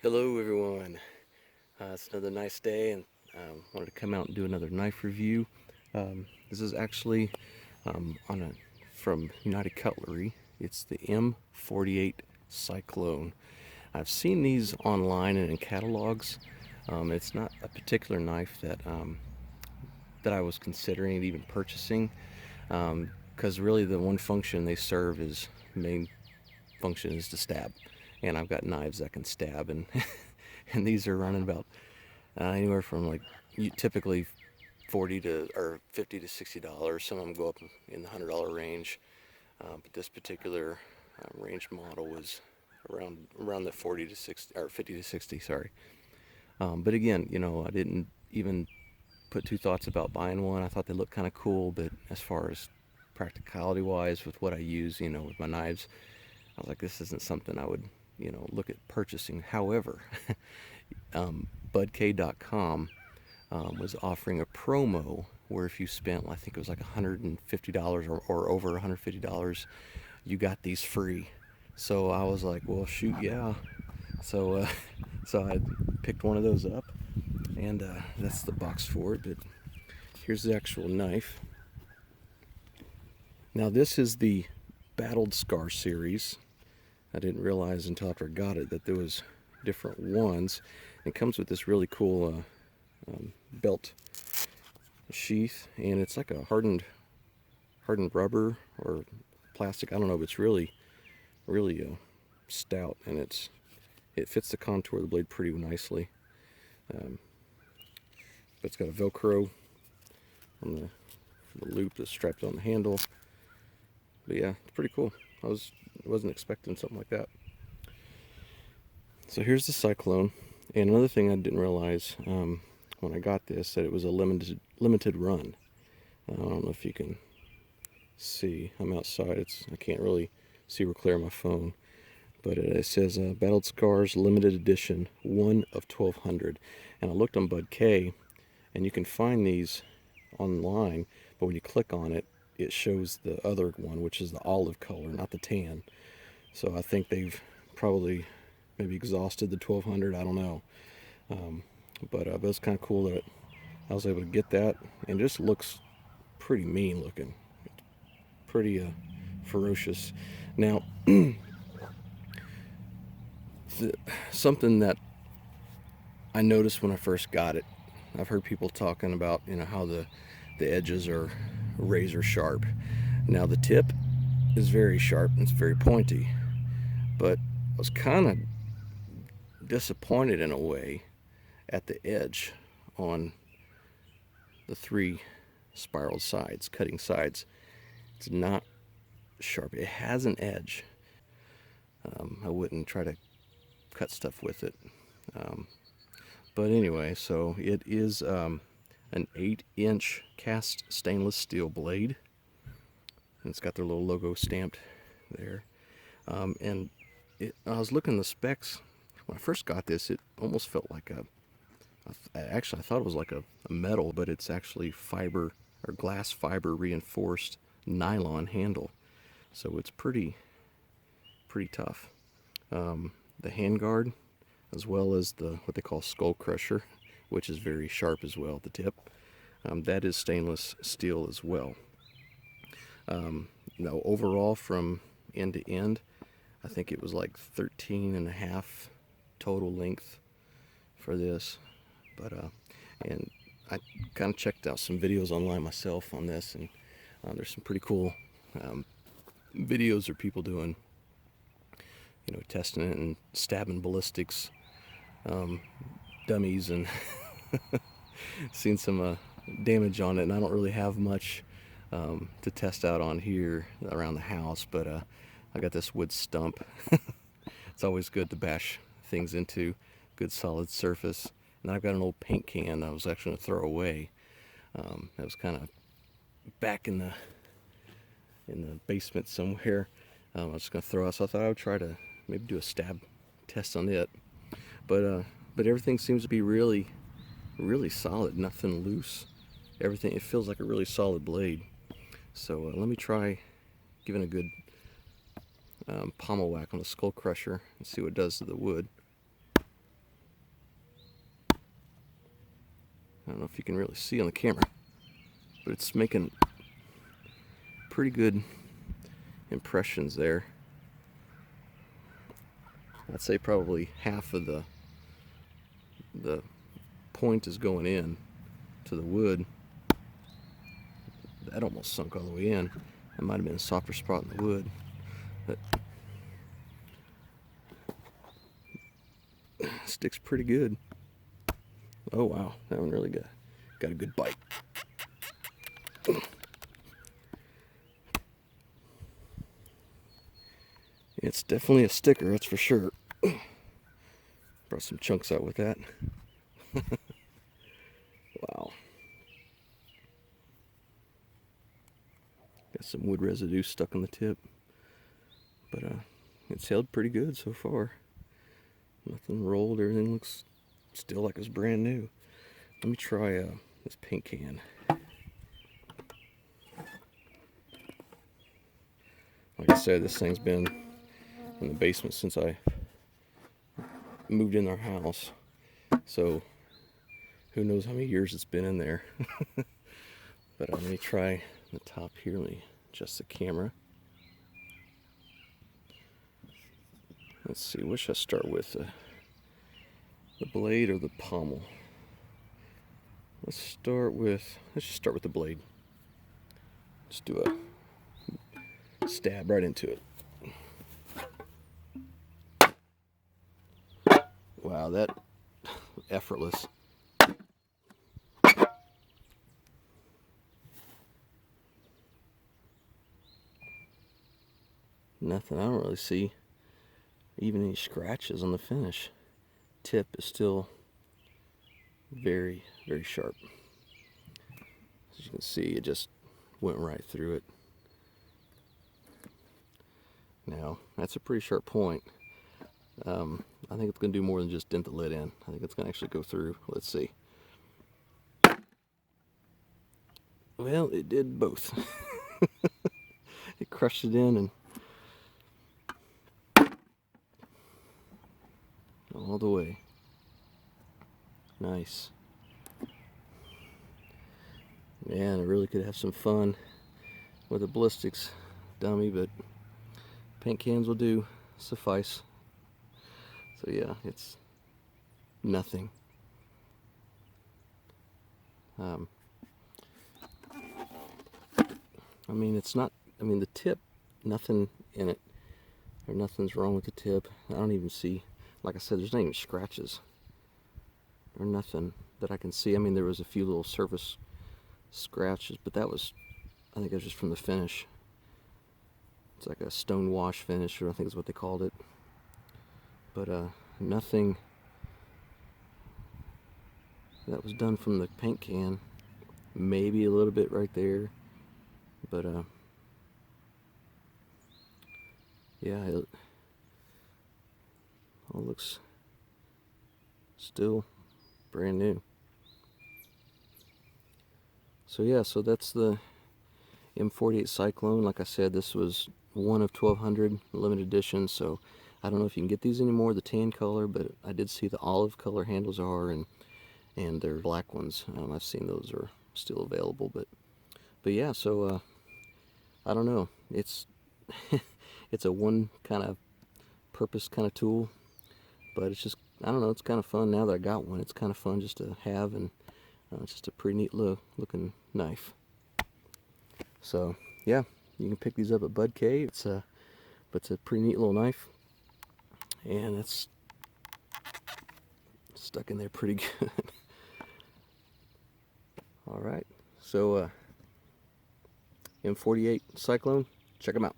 Hello everyone. It's another nice day and wanted to come out and do another knife review. This is actually from United Cutlery. It's the M48 Cyclone. I've seen these online and in catalogs. It's not a particular knife that I was considering even purchasing, because really the one function they serve is main function is to stab, and I've got knives that can stab, and and these are running about anywhere from like typically 40 to or 50 to $60. Some of them go up in the $100 range, but this particular range model was around the 40 to 60 or 50 to 60. Sorry, but again, I didn't even put two thoughts about buying one. I thought they looked kind of cool, but as far as practicality wise with what I use, with my knives, I was like, this isn't something I would, look at purchasing. However, budk.com was offering a promo where if you spent, I think it was like $150 or over $150, you got these free. So I was like, well, shoot, yeah. So, so I picked one of those up, and that's the box for it. But here's the actual knife. Now this is the Battled Scar series. I didn't realize until after I got it that there was different ones. It comes with this really cool belt sheath, and it's like a hardened rubber or plastic. I don't know, but it's really stout, and it fits the contour of the blade pretty nicely. But it's got a Velcro on the loop that's strapped on the handle. But yeah, it's pretty cool. I wasn't expecting something like that. So here's the Cyclone, and another thing I didn't realize when I got this, that it was a limited run. I don't know if you can see. I'm outside. I can't really see real clear on my phone, but it says Battled Scars limited edition, 1 of 1,200. And I looked on Budk, and you can find these online, but when you click on it, it shows the other one, which is the olive color, not the tan. So I think they've probably maybe exhausted the 1,200. I don't know. But it's kind of cool that I was able to get that, and it just looks pretty mean looking. Pretty ferocious. Now, something that I noticed when I first got it, I've heard people talking about, how the edges are razor sharp. Now the tip is very sharp and it's very pointy, but I was kind of disappointed in a way at the edge on the 3 spiraled sides, cutting sides. It's not sharp. It has an edge. I wouldn't try to cut stuff with it. But anyway, so it is an 8-inch cast stainless steel blade. And it's got their little logo stamped there. And I was looking at the specs. When I first got this, it almost felt like actually I thought it was like a metal, but it's actually fiber or glass fiber reinforced nylon handle. So it's pretty tough. The handguard, as well as what they call skull crusher, which is very sharp as well at the tip, that is stainless steel as well. Now overall, from end to end, I think it was like 13.5 total length for this. But and I kind of checked out some videos online myself on this, and there's some pretty cool videos of people doing, testing it and stabbing ballistics dummies, and seen some damage on it. And I don't really have much to test out on here around the house, but I got this wood stump. It's always good to bash things into good solid surface. And I've got an old paint can that I was actually going to throw away. That was kind of back in the basement somewhere. I was going to throw out, so I thought I would try to maybe do a stab test on it. But everything seems to be really solid. Nothing loose. Everything, it feels like a really solid blade. So let me try giving a good pommel whack on the skull crusher and see what it does to the wood. I don't know if you can really see on the camera, but it's making pretty good impressions there. I'd say probably half of the point is going in to the wood. That almost sunk all the way in. That might have been a softer spot in the wood, but sticks pretty good. Oh wow, that one really got a good bite. It's definitely a sticker, that's for sure. Brought some chunks out with that. Wow. Got some wood residue stuck on the tip, but it's held pretty good so far. Nothing rolled, everything looks still like it's brand new. Let me try this paint can. Like I said, this thing's been in the basement since I moved in our house, so who knows how many years it's been in there. But let me try the top here. Let me adjust the camera. Let's see, what should I start with? The blade or the pommel? Let's just start with the blade. Just do a stab right into it. Wow, that effortless. Nothing. I don't really see even any scratches on the finish. Tip is still very, very sharp. As you can see, it just went right through it. Now, that's a pretty sharp point. I think it's going to do more than just dent the lid in. I think it's going to actually go through. Let's see. Well, it did both. It crushed it in and all the way. Nice. Man, I really could have some fun with a ballistics dummy, but paint cans will do suffice. So yeah, it's nothing. I mean, it's not, I mean, the tip, nothing in it, or nothing's wrong with the tip. I don't even see, like I said, there's not even scratches or nothing that I can see. I mean, there was a few little surface scratches, but that was, I think it was just from the finish. It's like a stone wash finish, or I think is what they called it. But nothing that was done from the paint can. Maybe a little bit right there, but yeah, it all looks still brand new. So yeah, so that's the M48 Cyclone. Like I said, this was one of 1,200 limited edition, so I don't know if you can get these anymore, the tan color, but I did see the olive color handles are, and they're black ones. I've seen those are still available, but yeah, so I don't know. It's it's a one kind of purpose kind of tool, but it's just, I don't know, it's kind of fun now that I got one. It's kind of fun just to have, and it's just a pretty neat looking knife. So yeah, you can pick these up at Bud Cave. But it's a pretty neat little knife, and it's stuck in there pretty good. All right, so M48 Cyclone, check them out.